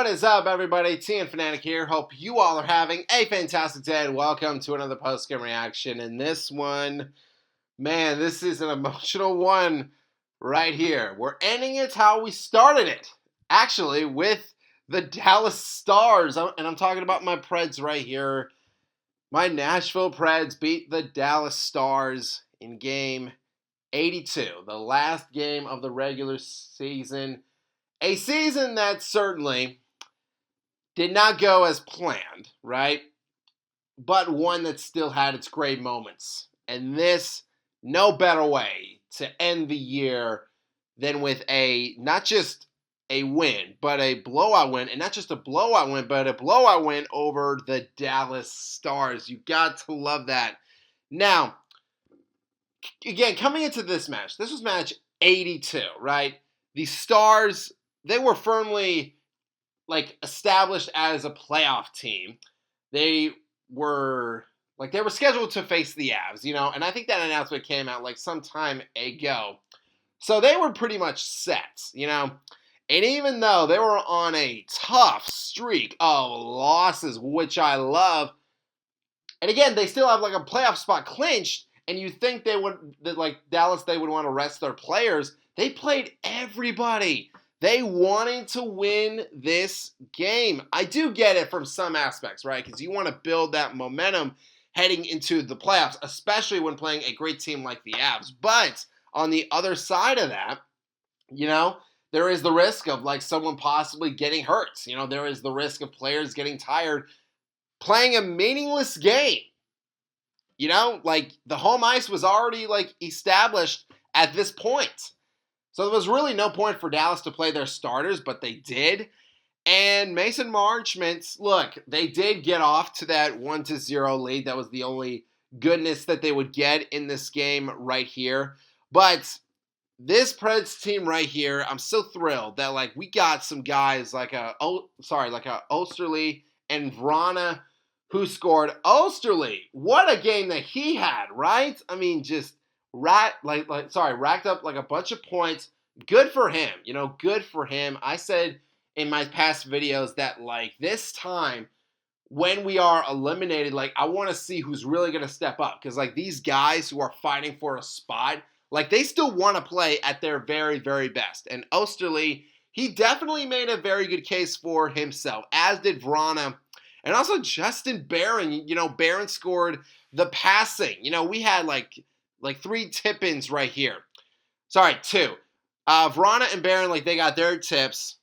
is up, everybody? TN Fanatic here. Hope you all are having a fantastic day, and welcome to another post-game reaction. And this one, man, this is an emotional one right here. We're ending it how we started it, actually, with the Dallas Stars. And I'm talking about my Preds right here. My Nashville Preds beat the Dallas Stars in Game 82, the last game of the regular season. A season that certainly did not go as planned, right? But one that still had its great moments. And this, no better way to end the year than with not just a win, but a blowout win. And not just a blowout win, but a blowout win over the Dallas Stars. You got to love that. Now, again, coming into this match, this was match 82, right? The Stars, they were firmly established as a playoff team. They were scheduled to face the Avs, and I think that announcement came out some time ago. So they were pretty much set, and even though they were on a tough streak of losses, which I love, and again, they still have a playoff spot clinched, and you think Dallas, they would want to rest their players. They played everybody. They wanted to win this game. I do get it from some aspects, right? Because you want to build that momentum heading into the playoffs, especially when playing a great team like the Avs. But on the other side of that, there is the risk of someone possibly getting hurt. There is the risk of players getting tired playing a meaningless game. The home ice was already established at this point. So there was really no point for Dallas to play their starters, but they did. And Mason Marchment, look, they did get off to that 1-0 lead. That was the only goodness that they would get in this game right here. But this Preds team right here, I'm so thrilled that we got some guys like Osterley and Vrana who scored. Osterley, what a game that he had, right? I mean, just racked up a bunch of points. Good for him, good for him. I said in my past videos that this time when we are eliminated, I want to see who's really going to step up, because these guys who are fighting for a spot, they still want to play at their very, very best. And Osterley, he definitely made a very good case for himself, as did Vrana. And also Justin Barron. Barron scored the passing. We had three tip-ins right here. Sorry, two. Vrana and Barron, they got their tips.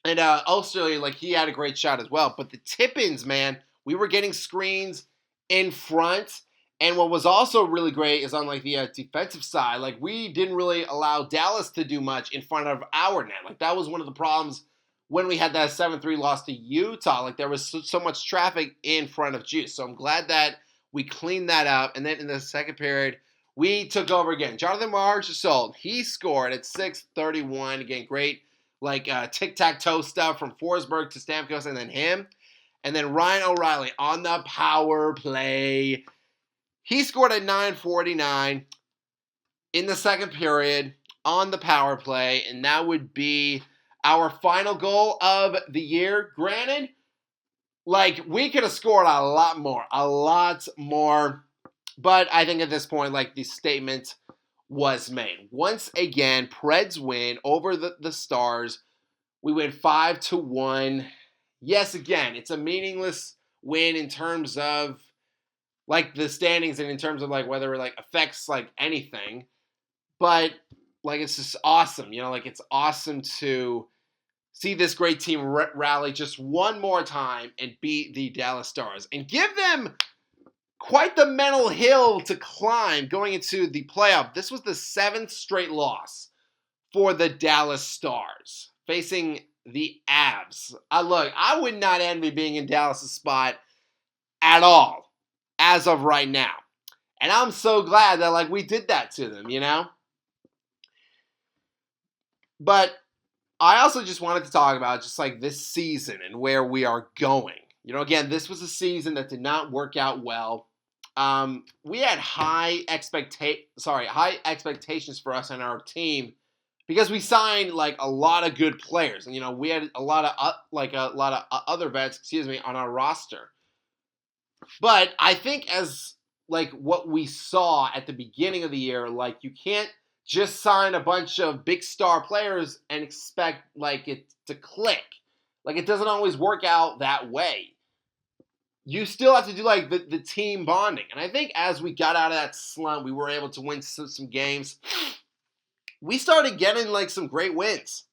And Osterley, he had a great shot as well. But the tip-ins, man, we were getting screens in front. And what was also really great is on, the defensive side, we didn't really allow Dallas to do much in front of our net. That was one of the problems when we had that 7-3 loss to Utah. There was so much traffic in front of Juice. So I'm glad that we cleaned that up. And then in the second period, we took over again. Jonathan Marchessault, he scored at 6:31. Again, great tic-tac-toe stuff from Forsberg to Stamkos and then him. And then Ryan O'Reilly on the power play. He scored at 9:49 in the second period on the power play. And that would be our final goal of the year. Granted, we could have scored a lot more. But I think at this point, the statement was made. Once again, Preds win over the Stars. We win 5-1. Yes, again, it's a meaningless win in terms of the standings and in terms of whether it affects anything. But it's just awesome. It's awesome to see this great team rally just one more time and beat the Dallas Stars and give them quite the mental hill to climb going into the playoff. This was the 7th straight loss for the Dallas Stars facing the Avs. I would not envy being in Dallas' spot at all as of right now. And I'm so glad that we did that to them, But I also just wanted to talk about just this season and where we are going. Again, this was a season that did not work out well. We had high expectations for us and our team because we signed like a lot of good players, and we had a lot of other vets, on our roster. But I think as like what we saw at the beginning of the year, like you can't just sign a bunch of big star players and expect like it to click. Like it doesn't always work out that way. You still have to do like the team bonding. And I think as we got out of that slump, we were able to win some games. We started getting like some great wins.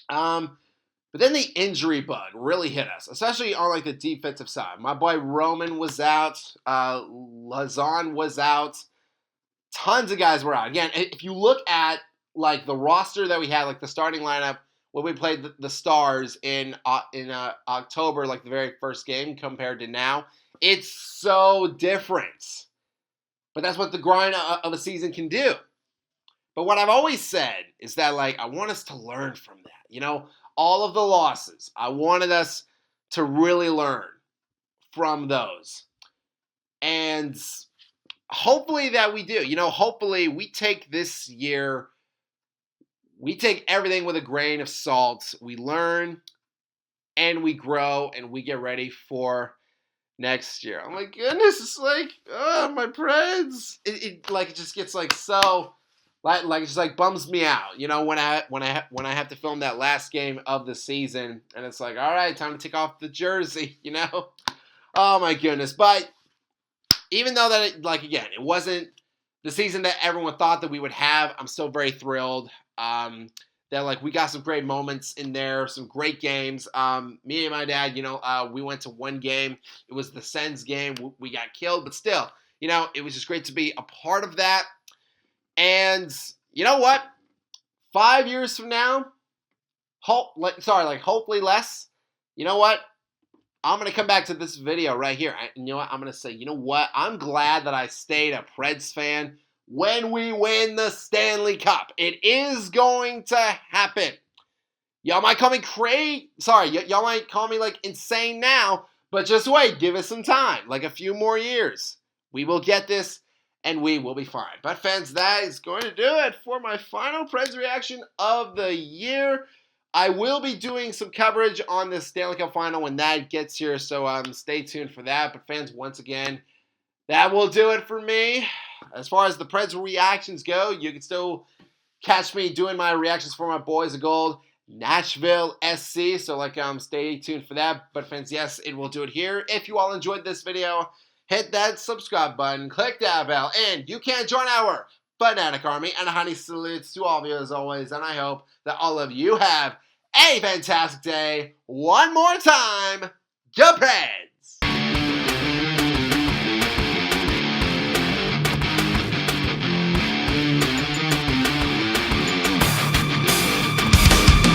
But then the injury bug really hit us, especially on like the defensive side. My boy Roman was out. Lazan was out. Tons of guys were out. Again, if you look at like the roster that we had, like the starting lineup when we played the Stars in October, like the very first game compared to now, it's so different. But that's what the grind of a season can do. But what I've always said is that like I want us to learn from that. All of the losses, I wanted us to really learn from those. And hopefully that we do. Hopefully we take this year, we take everything with a grain of salt. We learn and we grow and we get ready for next year. Oh my goodness, it's like, my Preds. It just gets like so, like it just like bums me out. When I have to film that last game of the season, and it's like, all right, time to take off the jersey. Oh my goodness. But even though that it wasn't the season that everyone thought that we would have, I'm still very thrilled. That like we got some great moments in there, some great games. Me and my dad, we went to one game. It was the Sens game. We got killed, but still, it was just great to be a part of that. And you know what? 5 years from now, hopefully less. You know what? I'm going to come back to this video right here. You know what? I'm going to say, you know what? I'm glad that I stayed a Preds fan when we win the Stanley Cup. It is going to happen. Y'all might call me crazy. Sorry, y'all might call me like insane now, but just wait. Give us some time, like a few more years. We will get this, and we will be fine. But fans, that is going to do it for my final Preds reaction of the year. I will be doing some coverage on the Stanley Cup Final when that gets here, so stay tuned for that. But fans, once again, that will do it for me. As far as the Preds reactions go, you can still catch me doing my reactions for my Boys of Gold, Nashville SC. So stay tuned for that. But fans, yes, it will do it here. If you all enjoyed this video, hit that subscribe button, click that bell, and you can join our Fanatic Army. And a honey salutes to all of you as always. And I hope that all of you have a fantastic day. One more time, go Preds!